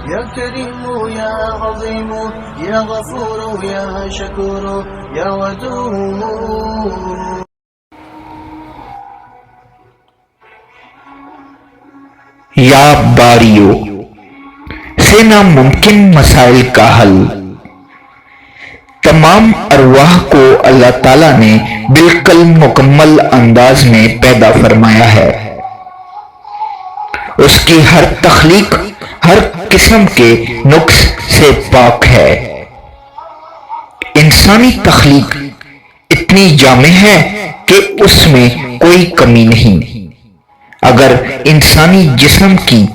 يا كريم يا عظيم يا غفور يا شكور يا ودود. یا باریو سے ناممکن مسائل کا حل. تمام ارواح کو اللہ تعالیٰ نے بالکل مکمل انداز میں پیدا فرمایا ہے. اس کی ہر تخلیق ہر قسم کے نقص سے پاک ہے. انسانی تخلیق اتنی جامع ہے کہ اس میں کوئی کمی نہیں. اگر انسانی جسم کی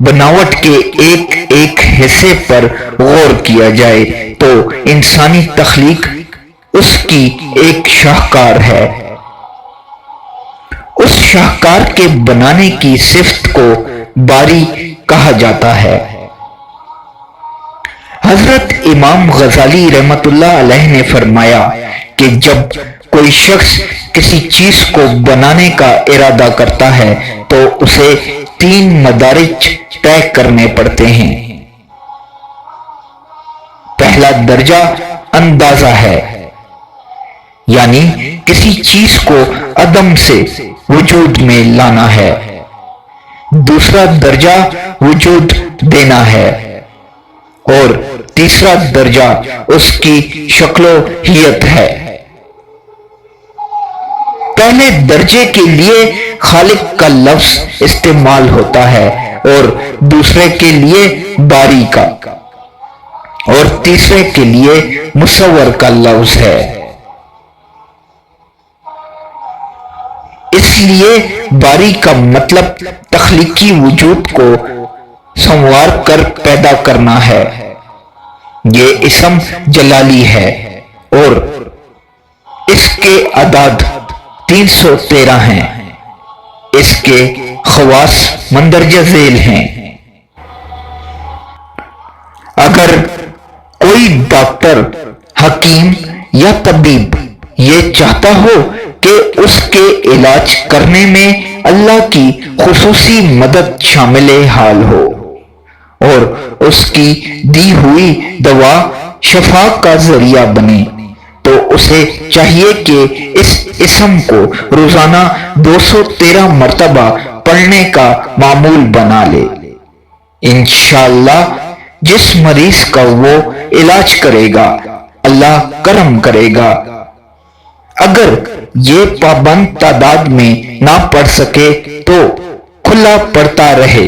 بناوٹ کے ایک ایک حصے پر غور کیا جائے تو انسانی تخلیق اس کی ایک شاہکار ہے. اس شاہکار کے بنانے کی صفت کو باری کہا جاتا ہے. حضرت امام غزالی رحمۃ اللہ علیہ نے فرمایا کہ جب کوئی شخص کسی چیز کو بنانے کا ارادہ کرتا ہے تو اسے 3 مدارج طے کرنے پڑتے ہیں. پہلا درجہ اندازہ ہے، یعنی کسی چیز کو عدم سے وجود میں لانا ہے. دوسرا درجہ وجود دینا ہے اور تیسرا درجہ اس کی شکل و ہیئت ہے. پہلے درجے کے لیے خالق کا لفظ استعمال ہوتا ہے اور دوسرے کے لیے باری کا اور تیسرے کے لیے مصور کا لفظ ہے. اس لیے باری کا مطلب تخلیقی وجود کو سنوار کر پیدا کرنا ہے. یہ اسم جلالی ہے اور اس کے اعداد 313 ہیں. اس کے خواص مندرجہ ذیل ہیں. اگر کوئی ڈاکٹر، حکیم یا طبیب یہ چاہتا ہو کہ اس کے علاج کرنے میں اللہ کی خصوصی مدد شامل حال ہو اور اس کی دی ہوئی دوا شفا کا ذریعہ بنے تو اسے چاہیے کہ اس اسم کو روزانہ 213 مرتبہ پڑھنے کا معمول بنا لے. انشاءاللہ جس مریض کا وہ علاج کرے گا اللہ کرم کرے گا. اگر یہ پابند تعداد میں نہ پڑھ سکے تو کھلا پڑھتا رہے.